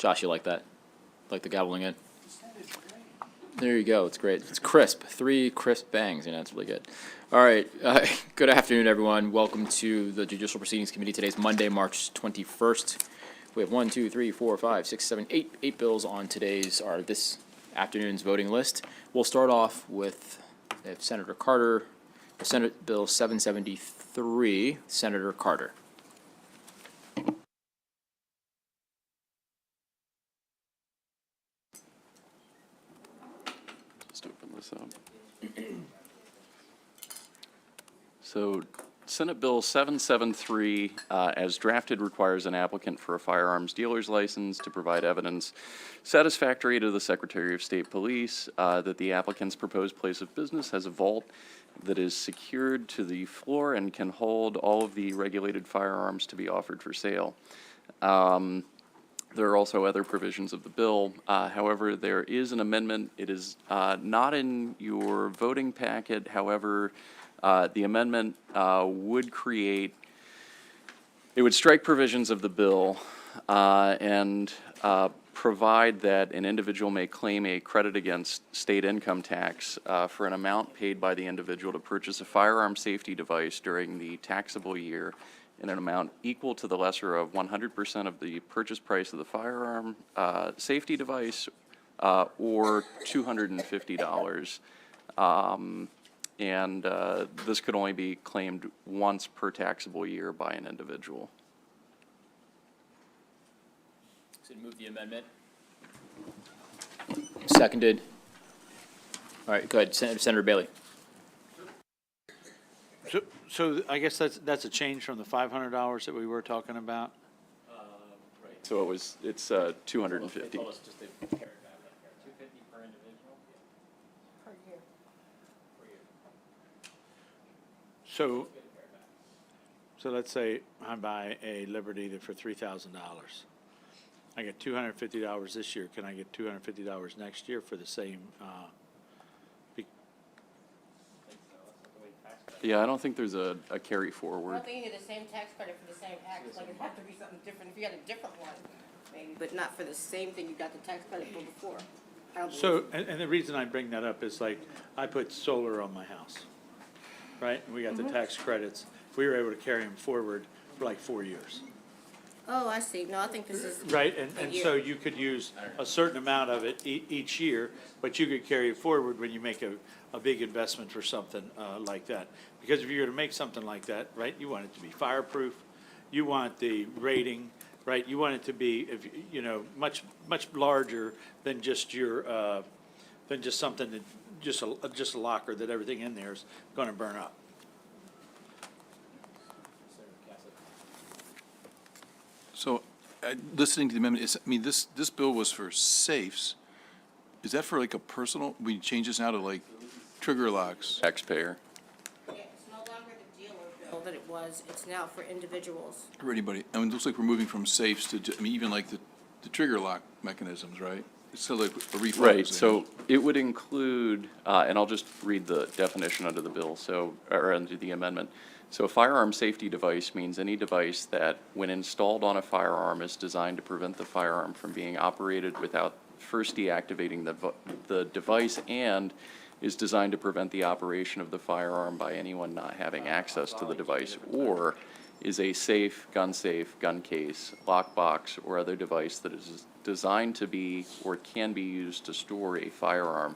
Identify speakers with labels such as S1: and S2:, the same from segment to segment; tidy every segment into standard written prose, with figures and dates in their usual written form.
S1: Josh, you like that? Like the gobbling in? There you go. It's great. It's crisp. 3 crisp bangs. It's really good. All right. Good afternoon, everyone. Welcome to the Judicial Proceedings Committee. Today's Monday, March 21st. We have 1, 2, 3, 4, 5, 6, 7, 8 bills on this afternoon's voting list. We'll start off with Senator Carter, Senate Bill 773. Senator Carter.
S2: Just open this up. So Senate Bill 773, as drafted, requires an applicant for a firearms dealer's license to provide evidence satisfactory to the Secretary of State Police that the applicant's proposed place of business has a vault that is secured to the floor and can hold all of the regulated firearms to be offered for sale. There are also other provisions of the bill. However, there is an amendment. It is not in your voting packet. However, the amendment would strike provisions of the bill and provide that an individual may claim a credit against state income tax for an amount paid by the individual to purchase a firearm safety device during the taxable year in an amount equal to the lesser of 100% of the purchase price of the firearm safety device or $250. And this could only be claimed once per taxable year by an individual.
S1: So move the amendment. Seconded. All right, go ahead, Senator Bailey.
S3: So I guess that's a change from the $500 that we were talking about?
S2: Right. So it's 250.
S1: $250 per individual?
S4: Per year.
S3: So let's say I buy a Liberty for $3,000. I get $250 this year. Can I get $250 next year for the same?
S2: Yeah, I don't think there's a carry forward.
S4: I don't think you get the same tax credit for the same act. Like it'd have to be something different. If you had a different one, maybe, but not for the same thing you got the tax credit for before. I don't
S3: So,
S4: believe
S3: and the reason I bring that up is like, I put solar on my house, right? And we got the tax credits. We were able to carry them forward for like 4 years.
S4: Oh, I see. No, I think this is
S3: Right,
S4: a
S3: and
S4: year.
S3: so you could use a certain amount of it each year, but you could carry it forward when you make a big investment for something like that. Because if you're gonna make something like that, right, you want it to be fireproof, you want the rating, right, you want it to be, much larger than just your, than just something that, just a locker that everything in there is gonna burn up.
S5: So, listening to the amendment, this bill was for safes. Is that for like a personal, we change this now to like trigger locks?
S2: Taxpayer.
S4: Yeah, it's no longer the dealer bill that it was. It's now for individuals.
S5: For anybody? It looks like we're moving from safes to, even like the trigger lock mechanisms, right? It's still like a reflex.
S2: Right, so it would include, and I'll just read the definition under the bill, or under the amendment. So a firearm safety device means any device that, when installed on a firearm, is designed to prevent the firearm from being operated without first deactivating the device, and is designed to prevent the operation of the firearm by anyone not having access to the device, or is a safe, gun case, lockbox, or other device that is designed to be or can be used to store a firearm,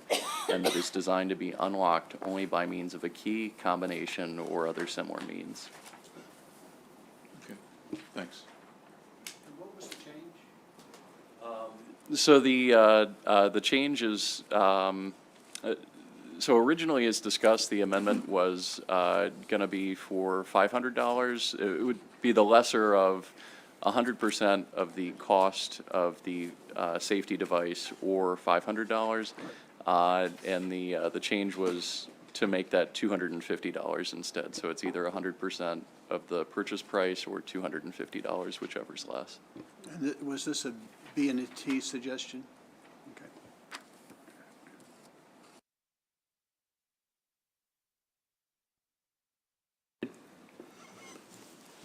S2: and that is designed to be unlocked only by means of a key, combination, or other similar means.
S5: Okay, thanks.
S6: And what was the change?
S2: So the change is, so originally as discussed, the amendment was going to be for $500. It would be the lesser of 100% of the cost of the safety device, or $500. And the change was to make that $250 instead. So it's either 100% of the purchase price or $250, whichever's less.
S6: And was this a B&T suggestion? Okay.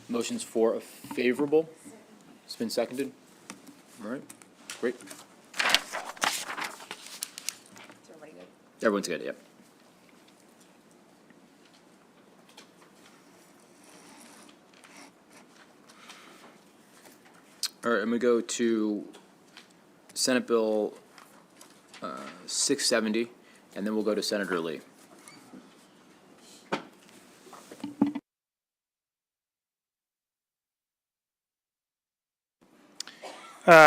S1: Motion's for a favorable. It's been seconded. All right. Great.
S4: Is everybody good?
S1: Everyone's good, yep. All right, I'm gonna go to Senate Bill 670, and then we'll go to Senator Lee.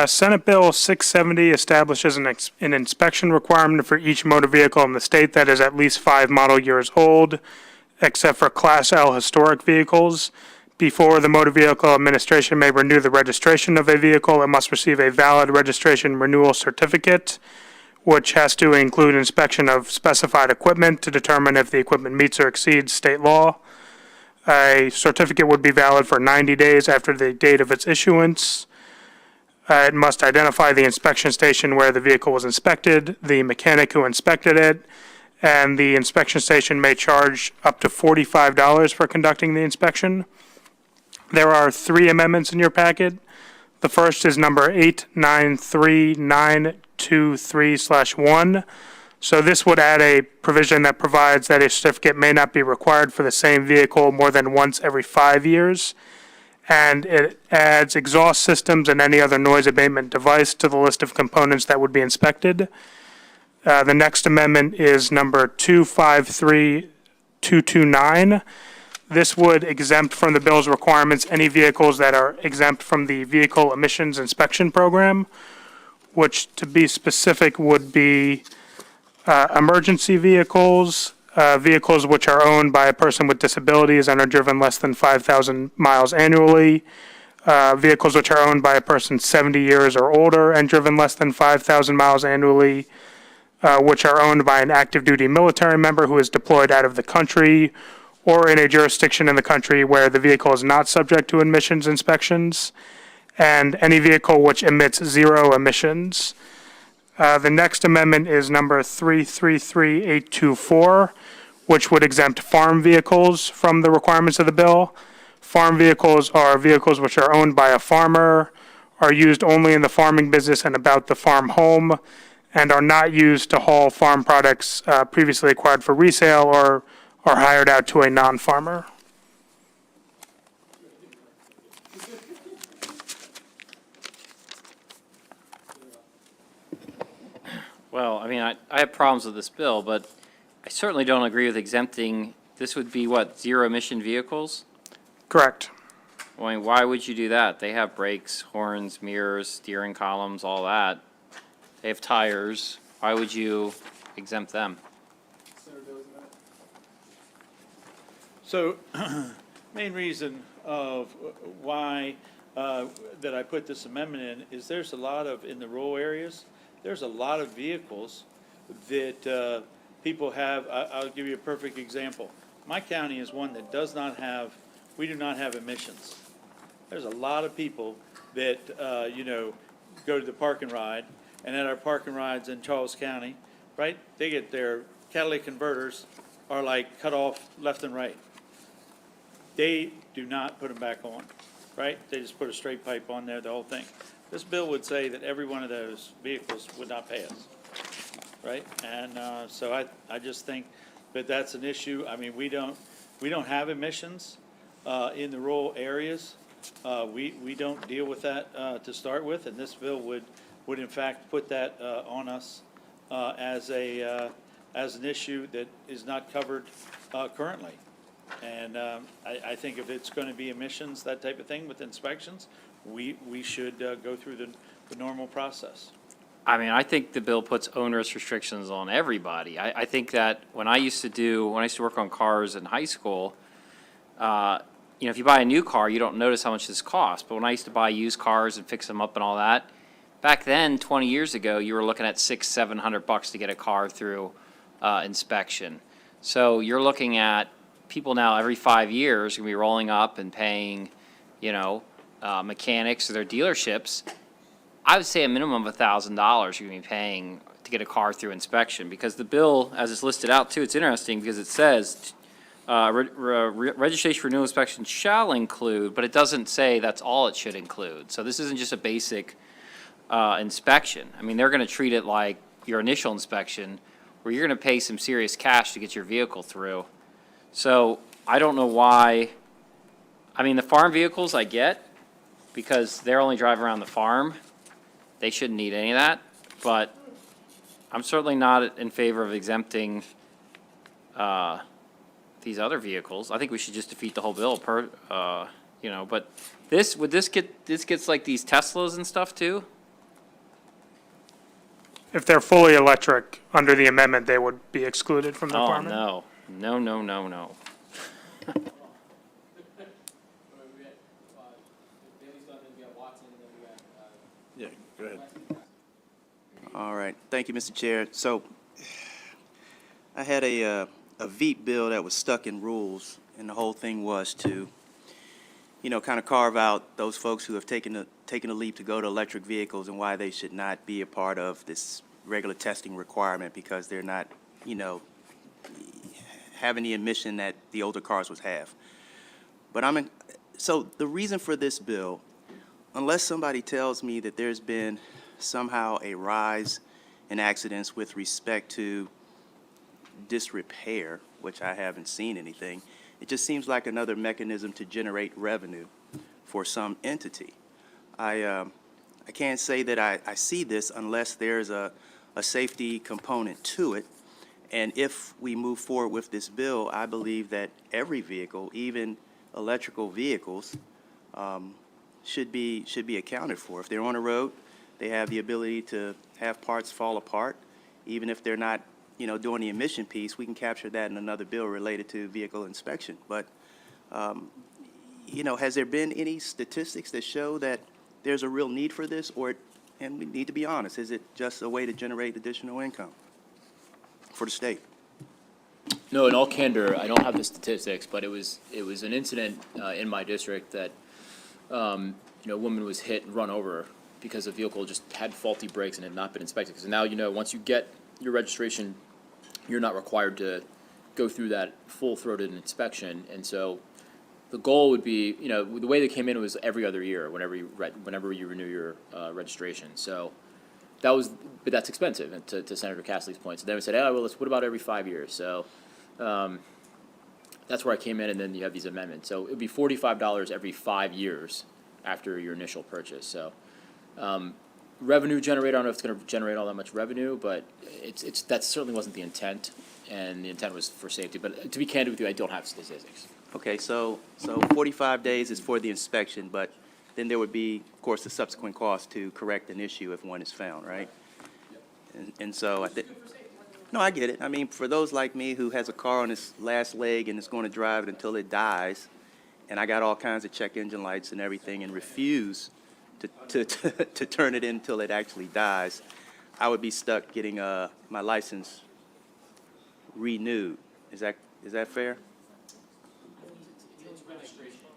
S7: Senate Bill 670 establishes an inspection requirement for each motor vehicle in the state that is at least 5 model years old, except for Class L historic vehicles. Before the Motor Vehicle Administration may renew the registration of a vehicle, it must receive a valid registration renewal certificate, which has to include inspection of specified equipment to determine if the equipment meets or exceeds state law. A certificate would be valid for 90 days after the date of its issuance. It must identify the inspection station where the vehicle was inspected, the mechanic who inspected it, and the inspection station may charge up to $45 for conducting the inspection. There are 3 amendments in your packet. The first is number 893923/1. So this would add a provision that provides that a certificate may not be required for the same vehicle more than once every 5 years. And it adds exhaust systems and any other noise abatement device to the list of components that would be inspected. The next amendment is number 253229. This would exempt from the bill's requirements any vehicles that are exempt from the Vehicle Emissions Inspection Program, which, to be specific, would be emergency vehicles, vehicles which are owned by a person with disabilities and are driven less than 5,000 miles annually, vehicles which are owned by a person 70 years or older and driven less than 5,000 miles annually, which are owned by an active duty military member who is deployed out of the country or in a jurisdiction in the country where the vehicle is not subject to emissions inspections, and any vehicle which emits 0 emissions. The next amendment is number 333824, which would exempt farm vehicles from the requirements of the bill. Farm vehicles are vehicles which are owned by a farmer, are used only in the farming business and about the farm home, and are not used to haul farm products previously acquired for resale or are hired out to a non-farmer.
S8: Well, I mean, I have problems with this bill, but I certainly don't agree with exempting, this would be what, 0 emission vehicles?
S7: Correct.
S8: I mean, why would you do that? They have brakes, horns, mirrors, steering columns, all that. They have tires. Why would you exempt them?
S3: So, main reason of why that I put this amendment in is there's a lot of, in the rural areas, there's a lot of vehicles that people have. I'll give you a perfect example. My county is one that does not have, we do not have emissions. There's a lot of people that, go to the park and ride, and at our park and rides in Charles County, right, they get their catalytic converters are like cut off left and right. They do not put them back on, right? They just put a straight pipe on there, the whole thing. This bill would say that every one of those vehicles would not pay us, right? And so I just think that that's an issue. I mean, we don't have emissions in the rural areas. We don't deal with that to start with, and this bill would in fact put that on us as an issue that is not covered currently. And I think if it's going to be emissions, that type of thing with inspections, we should go through the normal process.
S8: I mean, I think the bill puts onerous restrictions on everybody. I think that when I used to work on cars in high school, if you buy a new car, you don't notice how much this costs. But when I used to buy used cars and fix them up and all that, back then, 20 years ago, you were looking at $600-700 to get a car through inspection. So you're looking at people now every 5 years going to be rolling up and paying, mechanics or their dealerships. I would say a minimum of $1,000 you're going to be paying to get a car through inspection, because the bill, as it's listed out too, it's interesting because it says registration renewal inspection shall include, but it doesn't say that's all it should include. So this isn't just a basic inspection. I mean, they're gonna treat it like your initial inspection, where you're gonna pay some serious cash to get your vehicle through. So I don't know why, I mean, the farm vehicles I get, because they're only driving around the farm. They shouldn't need any of that, but I'm certainly not in favor of exempting these other vehicles. I think we should just defeat the whole bill but this gets like these Teslas and stuff too?
S7: If they're fully electric, under the amendment, they would be excluded from the
S8: Oh,
S7: requirement?
S8: no. No.
S3: Yeah, go ahead.
S9: All right, thank you, Mr. Chair. So, I had a VEEP bill that was stuck in rules, and the whole thing was to, kind of carve out those folks who have taken a leap to go to electric vehicles and why they should not be a part of this regular testing requirement because they're not, having the emission that the older cars would have. But so the reason for this bill, unless somebody tells me that there's been somehow a rise in accidents with respect to disrepair, which I haven't seen anything, it just seems like another mechanism to generate revenue for some entity. I can't say that I see this unless there's a safety component to it. And if we move forward with this bill, I believe that every vehicle, even electrical vehicles, should be accounted for. If they're on a road, they have the ability to have parts fall apart. Even if they're not, doing the emission piece, we can capture that in another bill related to vehicle inspection. But, has there been any statistics that show that there's a real need for this? And we need to be honest, is it just a way to generate additional income for the state?
S1: No, in all candor, I don't have the statistics, but it was an incident in my district that a woman was hit and run over because the vehicle just had faulty brakes and had not been inspected. Because now once you get your registration, you're not required to go through that full-throated inspection. And so the goal would be, the way they came in was every other year, whenever you renew your registration. So but that's expensive, and to Senator Cassidy's point. So then we said, what about every 5 years? So that's where I came in, and then you have these amendments. So it would be $45 every 5 years after your initial purchase. So revenue generator, I don't know if it's going to generate all that much revenue, but that certainly wasn't the intent, and the intent was for safety. But to be candid with you, I don't have statistics.
S9: Okay, so 45 days is for the inspection, but then there would be, of course, the subsequent cost to correct an issue if one is found, right? And so no, I get it. I mean, for those like me who has a car on its last leg and is going to drive it until it dies, and I got all kinds of check engine lights and everything and refuse to turn it in until it actually dies, I would be stuck getting my license renewed. Is that fair?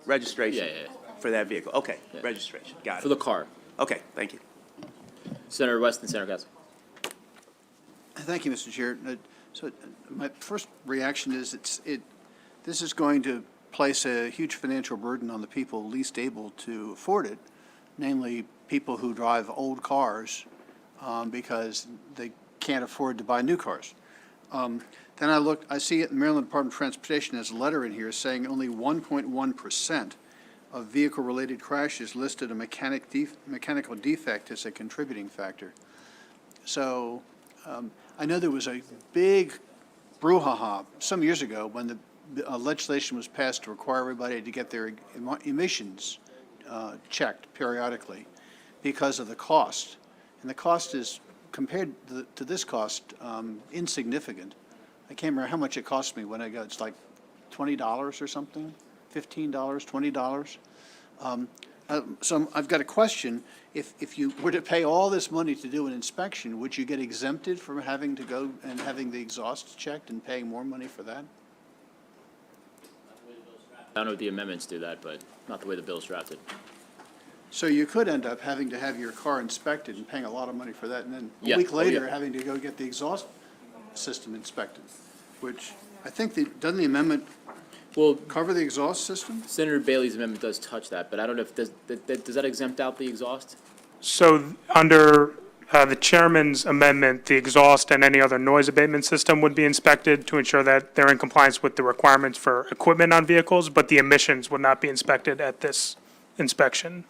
S9: Registration.
S1: Yeah.
S9: For that vehicle. Okay,
S1: Yeah.
S9: registration. Got it.
S1: For the car.
S9: Okay, thank you.
S1: Senator West and Senator Cassidy.
S6: Thank you, Mr. Chair. So my first reaction is this is going to place a huge financial burden on the people least able to afford it, namely people who drive old cars because they can't afford to buy new cars. Then I see it in Maryland Department of Transportation has a letter in here saying only 1.1% of vehicle-related crashes listed a mechanical defect as a contributing factor. So I know there was a big brouhaha some years ago when the legislation was passed to require everybody to get their emissions checked periodically because of the cost. And the cost is, compared to this cost, insignificant. I can't remember how much it cost me when I got, it's like $20 or something, $15, $20. So I've got a question. If you were to pay all this money to do an inspection, would you get exempted from having to go and having the exhaust checked and paying more money for that?
S1: I don't know if the amendments do that, but not the way the bill's drafted.
S6: So you could end up having to have your car inspected and paying a lot of money for that, and then
S1: Yeah.
S6: a week
S1: Oh,
S6: later
S1: yeah.
S6: having to go get the exhaust system inspected, which I think doesn't the amendment
S1: Well,
S6: cover the exhaust system?
S1: Senator Bailey's amendment does touch that, but I don't know if does that exempt out the exhaust?
S7: So under the chairman's amendment, the exhaust and any other noise abatement system would be inspected to ensure that they're in compliance with the requirements for equipment on vehicles, but the emissions would not be inspected at this inspection.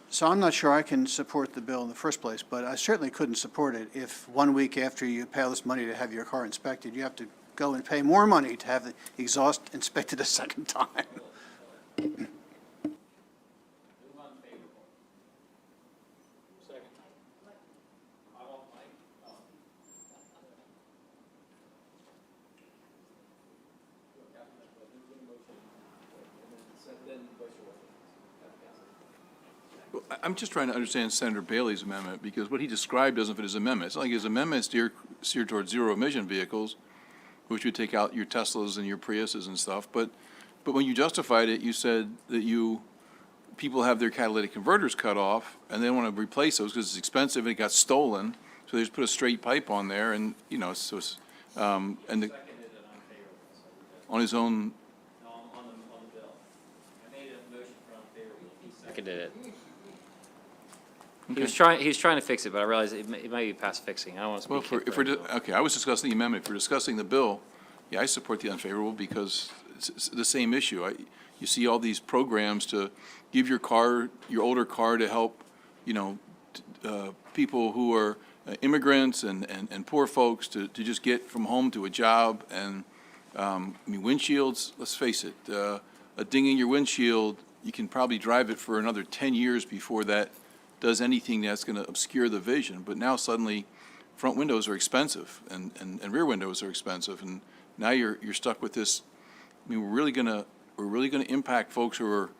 S6: So I'm not sure I can support the bill in the first place, but I certainly couldn't support it if 1 week after you pay all this money to have your car inspected, you have to go and pay more money to have the exhaust inspected a second time.
S5: I'm just trying to understand Senator Bailey's amendment, because what he described doesn't fit his amendment. It's not like his amendment is steered towards zero-emission vehicles, which would take out your Teslas and your Priuses and stuff, but when you justified it, you said that people have their catalytic converters cut off, and they want to replace those because it's expensive and it got stolen, so they just put a straight pipe on there, and, you know, so it's, and the, on his own.
S8: No, on the bill. I made a motion for unfavorable. He seconded it. He was trying to fix it, but I realized it might be past fixing. I don't want to
S5: Well,
S8: speak.
S5: if we're, okay, I was discussing the amendment. If we're discussing the bill, yeah, I support the unfavorable because it's the same issue. You see all these programs to give your older car to help, you know, people who are immigrants and poor folks to just get from home to a job. And, I mean, windshields, let's face it, a ding in your windshield, you can probably drive it for another 10 years before that does anything that's going to obscure the vision. But now suddenly front windows are expensive and rear windows are expensive. And now you're stuck with this. I mean, we're really going to impact folks who are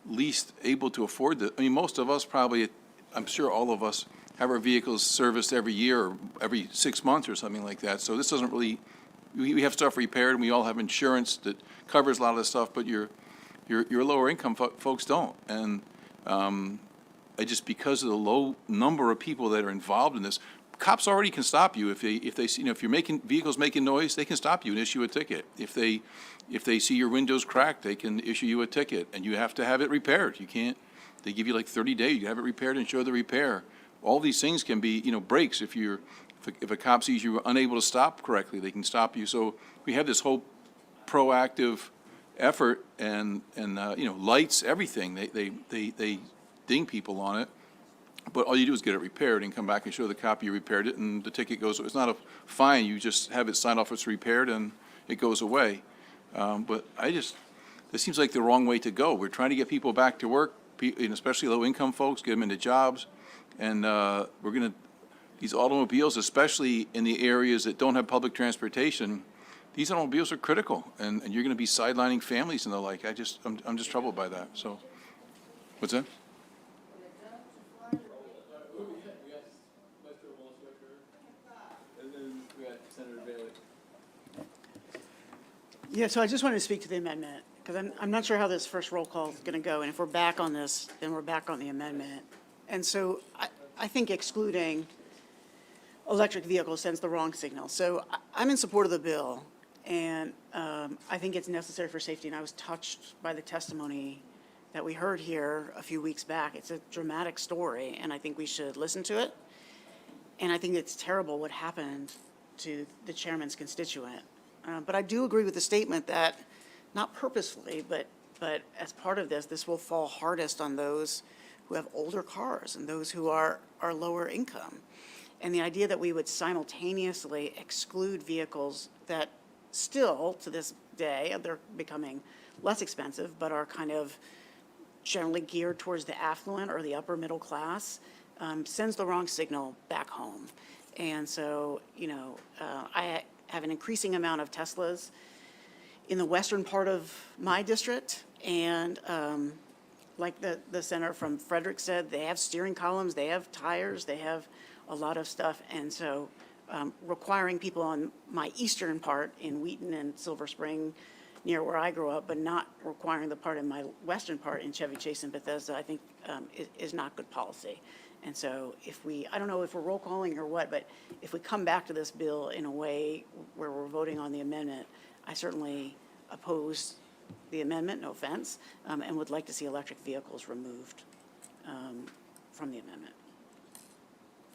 S5: least able to afford this. I mean, most of us probably, I'm sure all of us have our vehicles serviced every year or every 6 months or something like that. So this doesn't really, we have stuff repaired and we all have insurance that covers a lot of this stuff, but your lower income folks don't. And, because of the low number of people that are involved in this, cops already can stop you if they see, you know, if you're vehicles making noise, they can stop you and issue a ticket. If they see your windows cracked, they can issue you a ticket, and you have to have it repaired. You can't. They give you like 30 days. You have it repaired and show the repair. All these things can be, you know, breaks if a cop sees you unable to stop correctly, they can stop you. So we have this whole proactive effort and you know, lights, everything. They ding people on it, but all you do is get it repaired and come back and show the cop you repaired it, and the ticket goes. It's not a fine. You just have it signed off it's repaired and it goes away. But this seems like the wrong way to go. We're trying to get people back to work, and especially low-income folks, get them into jobs, and these automobiles, especially in the areas that don't have public transportation, these automobiles are critical, and you're going to be sidelining families and the like. I'm just troubled by that. So, what's that?
S10: Yeah, so I just wanted to speak to the amendment, because I'm not sure how this first roll call is going to go, and if we're back on this, then we're back on the amendment. And so I think excluding electric vehicles sends the wrong signal. So I'm in support of the bill, and I think it's necessary for safety, and I was touched by the testimony that we heard here a few weeks back. It's a dramatic story, and I think we should listen to it. And I think it's terrible what happened to the chairman's constituent. But I do agree with the statement that, not purposefully, but as part of this will fall hardest on those who have older cars and those who are lower income. And the idea that we would simultaneously exclude vehicles that still, to this day, they're becoming less expensive, but are kind of generally geared towards the affluent or the upper middle class, sends the wrong signal back home. And so, you know, I have an increasing amount of Teslas in the western part of my district, and like the senator from Frederick said, they have steering columns, they have tires, they have a lot of stuff, and so requiring people on my eastern part in Wheaton and Silver Spring, near where I grew up, but not requiring the part in my western part in Chevy Chase and Bethesda, I think is not good policy. And so I don't know if we're roll calling or what, but if we come back to this bill in a way where we're voting on the amendment, I certainly oppose the amendment, no offense, and would like to see electric vehicles removed from the amendment.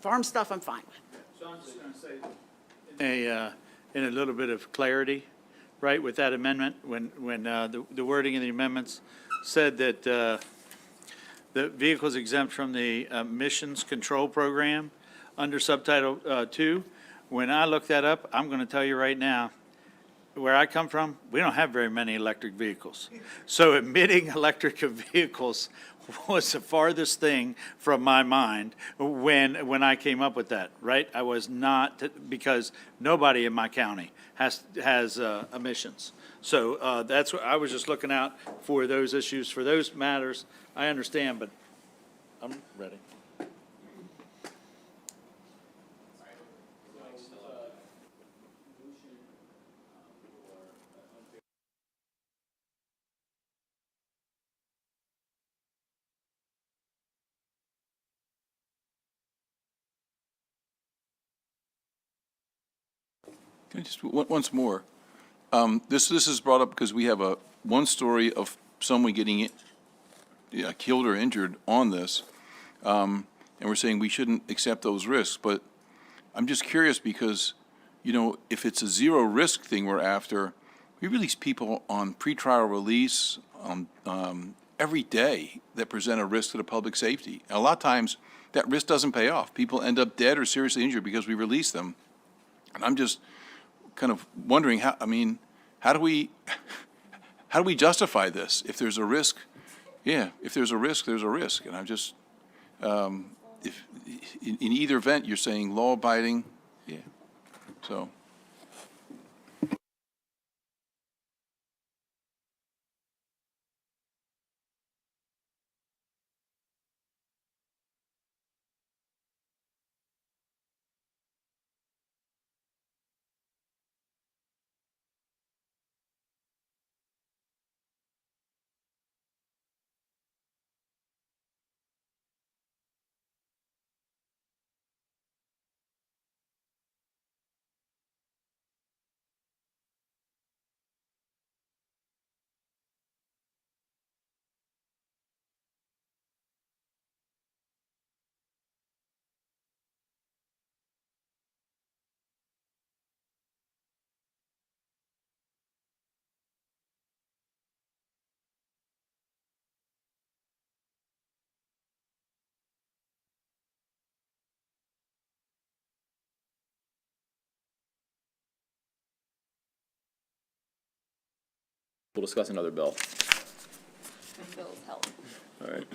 S10: farm stuff, I'm fine with.
S3: So I'm just going to say. In a little bit of clarity, right, with that amendment, when the wording in the amendments said that the vehicles exempt from the emissions control program under subtitle 2, when I looked that up, I'm going to tell you right now, where I come from, we don't have very many electric vehicles. So emitting electric vehicles was the farthest thing from my mind when I came up with that, right? I was not, because nobody in my county has emissions. So that's what, I was just looking out for those issues, for those matters. I understand, but I'm ready.
S5: Can I just, once more, this is brought up because we have one story of someone getting killed or injured on this, and we're saying we shouldn't accept those risks, but I'm just curious because, if it's a zero risk thing we're after, we release people on pretrial release every day that present a risk to the public safety. And a lot of times, that risk doesn't pay off. People end up dead or seriously injured because we release them. And I'm just kind of wondering how do we justify this? If there's a risk, if there's a risk, there's a risk. And I'm just, if in either event, you're saying law abiding, so.
S1: We'll discuss another bill.
S4: Bills help.
S1: All right.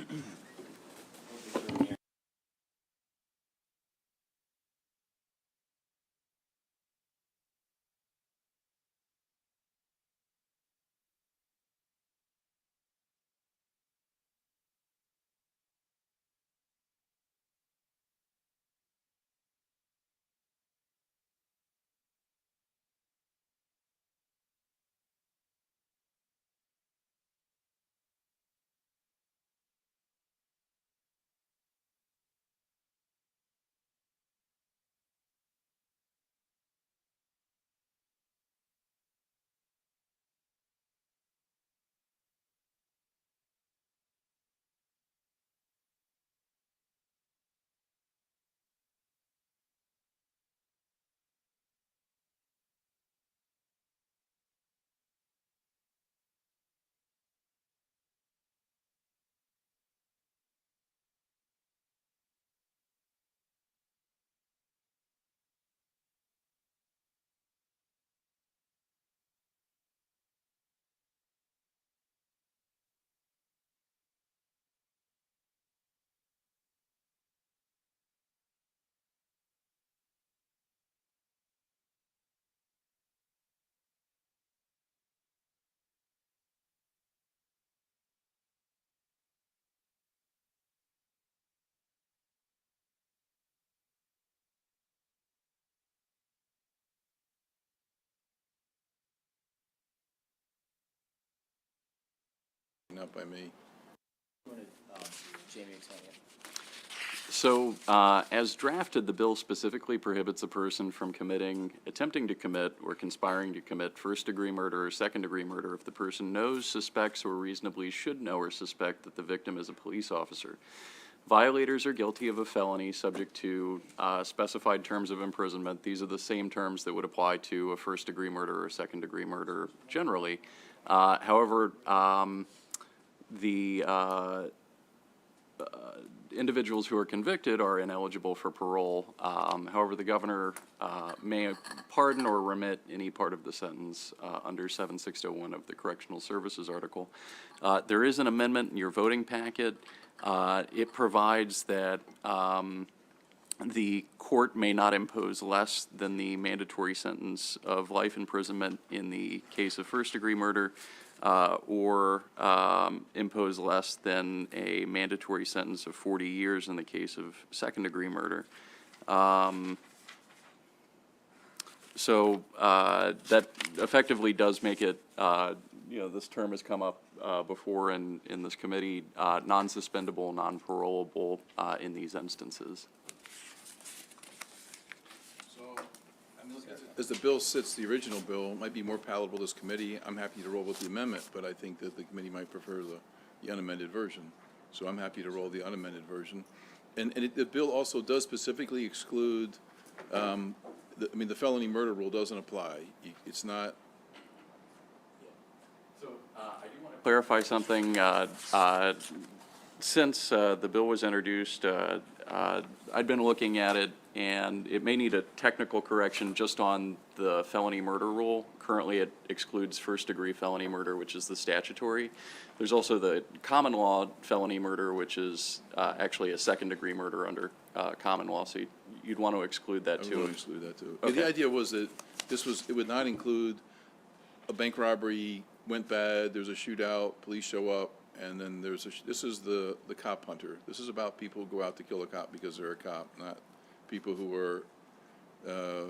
S5: Not by me.
S1: Jamie, explain it.
S2: So, as drafted, the bill specifically prohibits a person from attempting to commit, or conspiring to commit first-degree murder or second-degree murder if the person knows, suspects, or reasonably should know or suspect that the victim is a police officer. Violators are guilty of a felony subject to specified terms of imprisonment. These are the same terms that would apply to a first-degree murder or second-degree murder generally. However, the individuals who are convicted are ineligible for parole. However, the governor may pardon or remit any part of the sentence under 7601 of the Correctional Services Article. There is an amendment in your voting packet. It provides that the court may not impose less than the mandatory sentence of life imprisonment in the case of first-degree murder, or impose less than a mandatory sentence of 40 years in the case of second-degree murder. So that effectively does make it, this term has come up before in this committee, non-suspendable, non-parolable in these instances.
S5: As the bill sits, the original bill might be more palatable to this committee. I'm happy to roll with the amendment, but I think that the committee might prefer the unamended version. So I'm happy to roll the unamended version. And the bill also does specifically exclude, the felony murder rule doesn't apply. It's not.
S2: So I do want to clarify something. Since the bill was introduced, I'd been looking at it, and it may need a technical correction just on the felony murder rule. Currently, it excludes first-degree felony murder, which is the statutory. There's also the common law felony murder, which is actually a second-degree murder under common law. So you'd want to exclude that
S5: I
S2: too.
S5: would exclude that too.
S2: Okay.
S5: The idea was that it would not include a bank robbery went bad, there's a shootout, police show up, and then this is the cop hunter. This is about people who go out to kill a cop because they're a cop, not people who were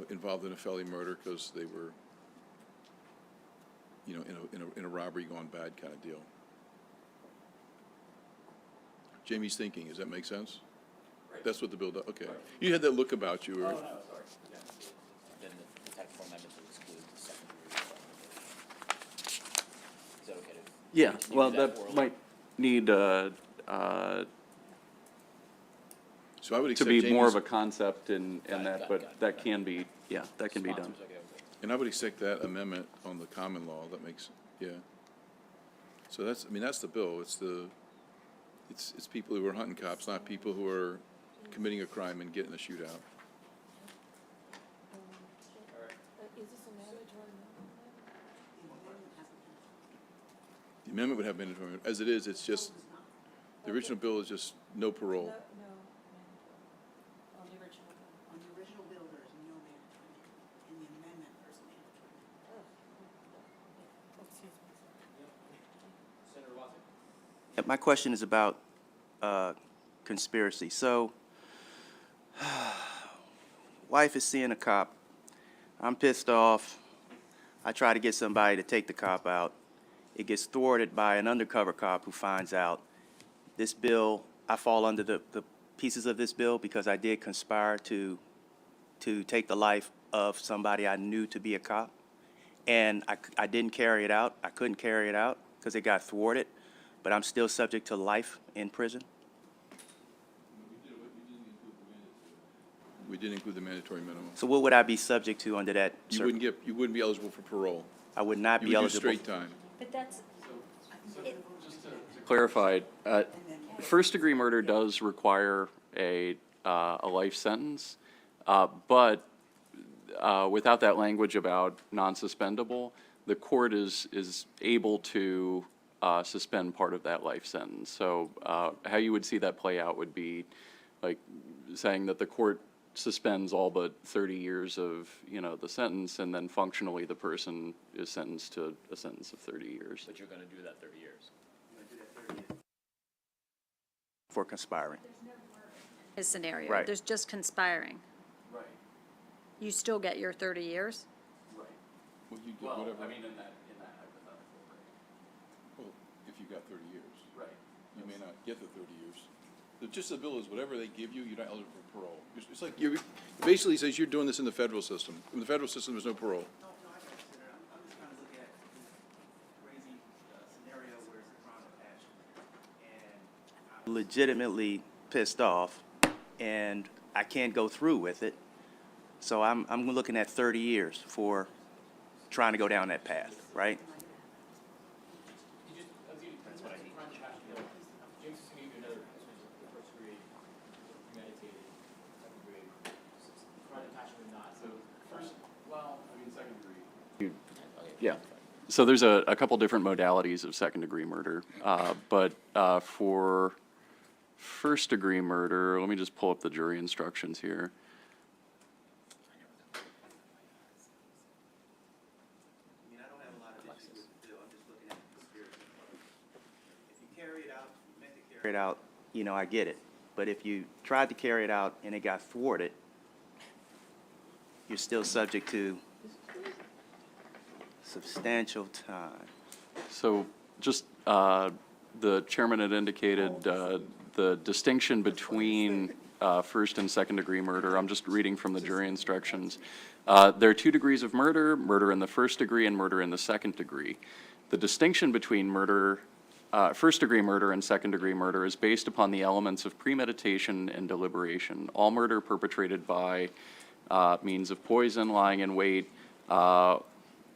S5: involved in a felony murder because they were, in a robbery gone bad kind of deal. Jamie's thinking, does that make sense? Right. That's what the bill does, okay. Right. You had that look about you, or?
S1: Oh, no, sorry. Yeah. Then the technical amendment to exclude the second-degree felony. Is that okay to?
S2: Yeah,
S1: to do
S2: well,
S1: that
S2: that
S1: orally?
S2: might need
S5: So I would
S2: to
S5: accept
S2: be more of
S5: Jamie's-
S2: a concept in
S1: Got
S2: that,
S1: it,
S2: but
S1: got it.
S2: that can be, yeah, that can be done.
S1: Sponsors, okay, okay.
S5: And I would accept that amendment on the common law, that makes, yeah. So that's the bill, it's people who are hunting cops, not people who are committing a crime and getting a shootout.
S11: Is this a mandatory
S5: The amendment would have mandatory, as it is, it's just, the original bill is just no parole.
S11: No, mandatory. On the original.
S10: On the original bill, there is no mandatory. In the amendment, there's mandatory.
S1: Senator Watson?
S9: Yeah, my question is about conspiracy. So, wife is seeing a cop. I'm pissed off. I try to get somebody to take the cop out. It gets thwarted by an undercover cop who finds out. This bill, I fall under the pieces of this bill because I did conspire to take the life of somebody I knew to be a cop. And I didn't carry it out. I couldn't carry it out because it got thwarted. But I'm still subject to life in prison.
S5: We didn't include the mandatory minimum.
S9: So what would I be subject to under that?
S5: You wouldn't be eligible for parole.
S9: I would not
S5: You
S9: be
S5: would do
S9: eligible.
S5: straight time.
S11: But that's,
S2: Clarified, first-degree murder does require a life sentence, but without that language about non-suspendable, the court is able to suspend part of that life sentence. So how you would see that play out would be like saying that the court suspends all but 30 years of, the sentence, and then functionally the person is sentenced to a sentence of 30 years.
S1: But you're gonna do that 30 years.
S9: For conspiring.
S11: his scenario.
S9: Right.
S11: There's just conspiring.
S2: Right,
S11: You still get your 30 years?
S2: right.
S5: Well, you get
S2: Well,
S5: whatever.
S2: I mean, in that hypothetical,
S5: Well, if you got 30 years,
S2: right?
S5: you may not get the 30 years. The gist of the bill is whatever they give you, you're not eligible for parole. It's like, it basically says you're doing this in the federal system. In the federal system, there's no parole.
S9: No, I consider it. I'm just trying to look at this crazy scenario where it's a crime of passion. And I'm legitimately pissed off, and I can't go through with it. So I'm looking at 30 years for trying to go down that path, right?
S2: Yeah. So there's a couple different modalities of second-degree murder, but for first-degree murder, let me just pull up the jury instructions here.
S9: Carry it out, you know, I get it. But if you tried to carry it out and it got thwarted, you're still subject to substantial time.
S2: So just, the chairman had indicated the distinction between first and second-degree murder. I'm just reading from the jury instructions. There are 2 degrees of murder, murder in the first degree and murder in the second degree. The distinction between murder, first-degree murder and second-degree murder is based upon the elements of premeditation and deliberation. All murder perpetrated by means of poison, lying in wait,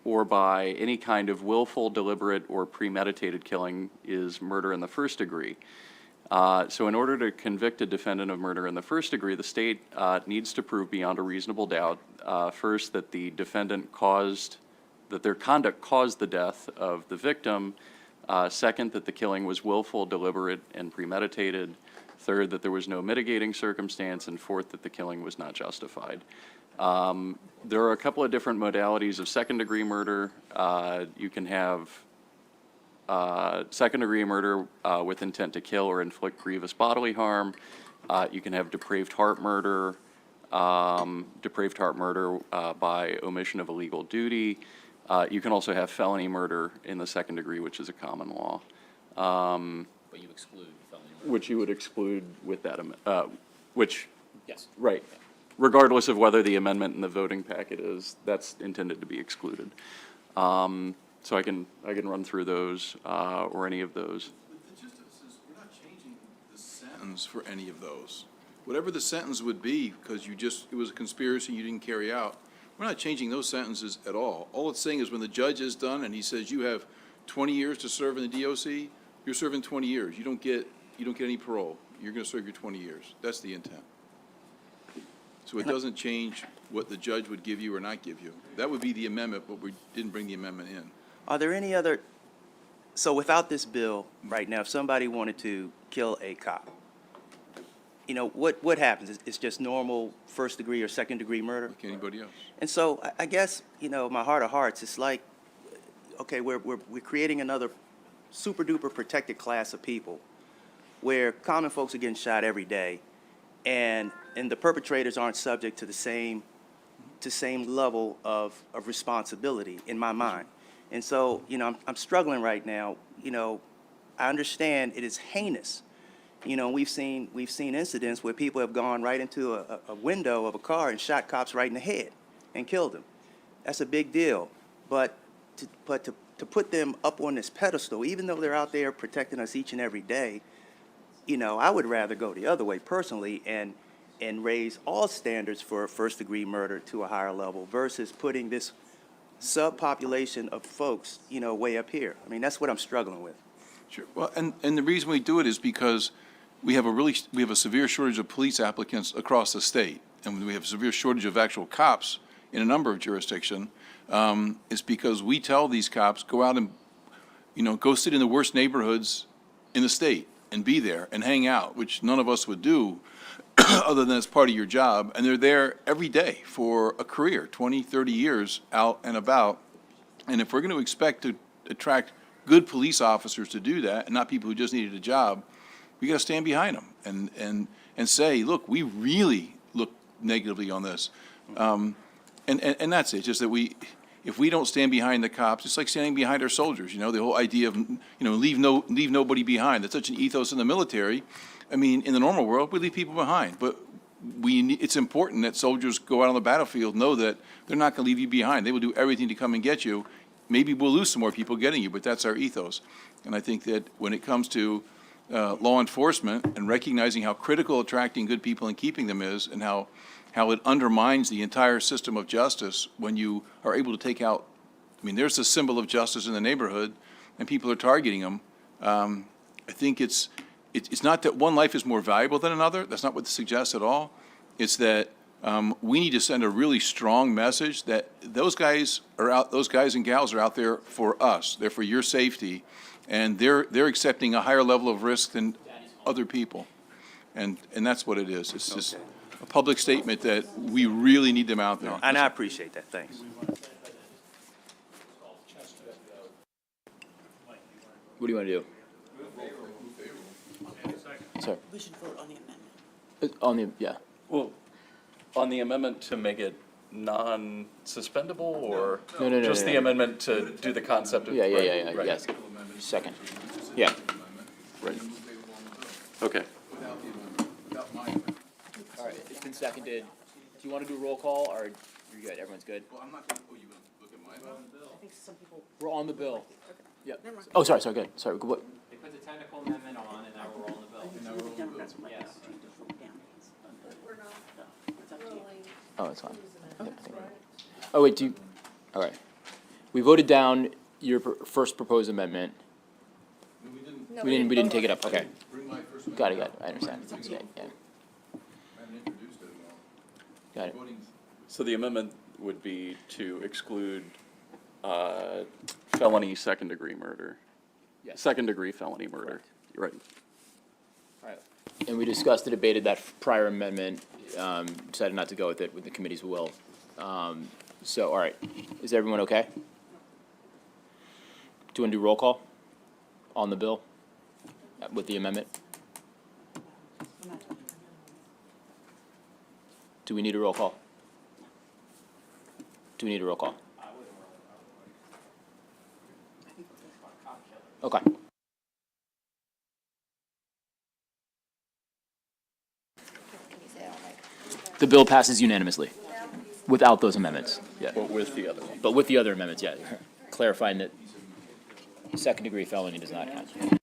S2: or by any kind of willful, deliberate, or premeditated killing is murder in the first degree. So in order to convict a defendant of murder in the first degree, the state needs to prove beyond a reasonable doubt, first, that the defendant that their conduct caused the death of the victim, second, that the killing was willful, deliberate, and premeditated, third, that there was no mitigating circumstance, and fourth, that the killing was not justified. There are a couple of different modalities of second-degree murder. You can have second-degree murder with intent to kill or inflict grievous bodily harm. You can have depraved heart murder by omission of a legal duty. You can also have felony murder in the second degree, which is a common law.
S1: But you exclude felony murder.
S2: Which you would exclude with that, which,
S1: Yes.
S2: right, regardless of whether the amendment in the voting packet is, that's intended to be excluded. So I can run through those, or any of those.
S5: But the gist of this is, we're not changing the sentence for any of those. Whatever the sentence would be, because it was a conspiracy you didn't carry out, we're not changing those sentences at all. All it's saying is when the judge is done and he says you have 20 years to serve in the DOC, you're serving 20 years. You don't get any parole. You're going to serve your 20 years. That's the intent. So it doesn't change what the judge would give you or not give you. That would be the amendment, but we didn't bring the amendment in.
S9: Are there any other, so without this bill right now, if somebody wanted to kill a cop, you know, what happens? It's just normal first degree or second degree murder?
S5: Like anybody else.
S9: And so I guess, you know, my heart of hearts, it's like, okay, we're creating another super duper protected class of people where common folks are getting shot every day, and the perpetrators aren't subject to the same level of responsibility in my mind. And so, you know, I'm struggling right now. You know, I understand it is heinous. You know, we've seen incidents where people have gone right into a window of a car and shot cops right in the head and killed them. That's a big deal. But to put them up on this pedestal, even though they're out there protecting us each and every day, you know, I would rather go the other way personally and raise all standards for first-degree murder to a higher level versus putting this subpopulation of folks, you know, way up here. I mean, that's what I'm struggling with.
S5: Sure. Well, and the reason we do it is because we have a severe shortage of police applicants across the state, and we have a severe shortage of actual cops in a number of jurisdictions. It's because we tell these cops, go out and, you know, go sit in the worst neighborhoods in the state and be there and hang out, which none of us would do other than as part of your job. And they're there every day for a career, 20, 30 years out and about. And if we're going to expect to attract good police officers to do that, and not people who just needed a job, we got to stand behind them and say, look, we really look negatively on this. And that's it. It's just that if we don't stand behind the cops, it's like standing behind our soldiers. You know, the whole idea of, you know, leave nobody behind. That's such an ethos in the military. I mean, in the normal world, we leave people behind, but it's important that soldiers go out on the battlefield, know that they're not going to leave you behind. They will do everything to come and get you. Maybe we'll lose some more people getting you, but that's our ethos. And I think that when it comes to law enforcement and recognizing how critical attracting good people and keeping them is, and how it undermines the entire system of justice when you are able to take out, I mean, there's a symbol of justice in the neighborhood, and people are targeting them. I think it's not that one life is more valuable than another. That's not what this suggests at all. It's that we need to send a really strong message that those guys and gals are out there for us. They're for your safety, and they're accepting a higher level of risk than other people. And that's what it is. It's just a public statement that we really need them out there.
S9: And I appreciate that, thanks.
S1: What do you want to do? Sorry,
S10: We should vote on the amendment.
S1: on the, yeah.
S2: Well, on the amendment to make it non-suspendable, or
S1: No,
S2: just the
S1: no.
S2: amendment to do the concept of?
S1: Yeah,
S2: right.
S1: yes. Second. Yeah.
S2: Right. Okay.
S1: All right, it's been seconded. Do you want to do a roll call, or you're good, everyone's good?
S5: Well, I'm not going to, you going to look at my vote?
S10: I think some people.
S1: We're on the bill. Yep.
S10: Never mind.
S1: Oh, sorry, good. Sorry, what?
S8: They put the technical amendment on, and now we're rolling the bill.
S10: Democrats would like
S8: Yes.
S10: us to just vote down. It's up to you.
S1: Oh, it's fine. Yep. Oh, wait, all right. We voted down your first proposed amendment. We didn't take it up, okay.
S5: Bring my first
S1: Got it, I understand. Yeah.
S5: I haven't introduced it at all.
S1: Got it.
S2: So the amendment would be to exclude felony second-degree murder.
S1: Yes.
S2: Second-degree felony murder. You're right.
S1: All right. And we discussed and debated that prior amendment, decided not to go with it with the committee's will. So, all right, is everyone okay? Do you want to do roll call on the bill with the amendment? Do we need a roll call? Do we need a roll call? Okay. The bill passes unanimously without those amendments. Yeah.
S2: But with the other one.
S1: But with the other amendments, yeah. Clarifying that second-degree felony does not count.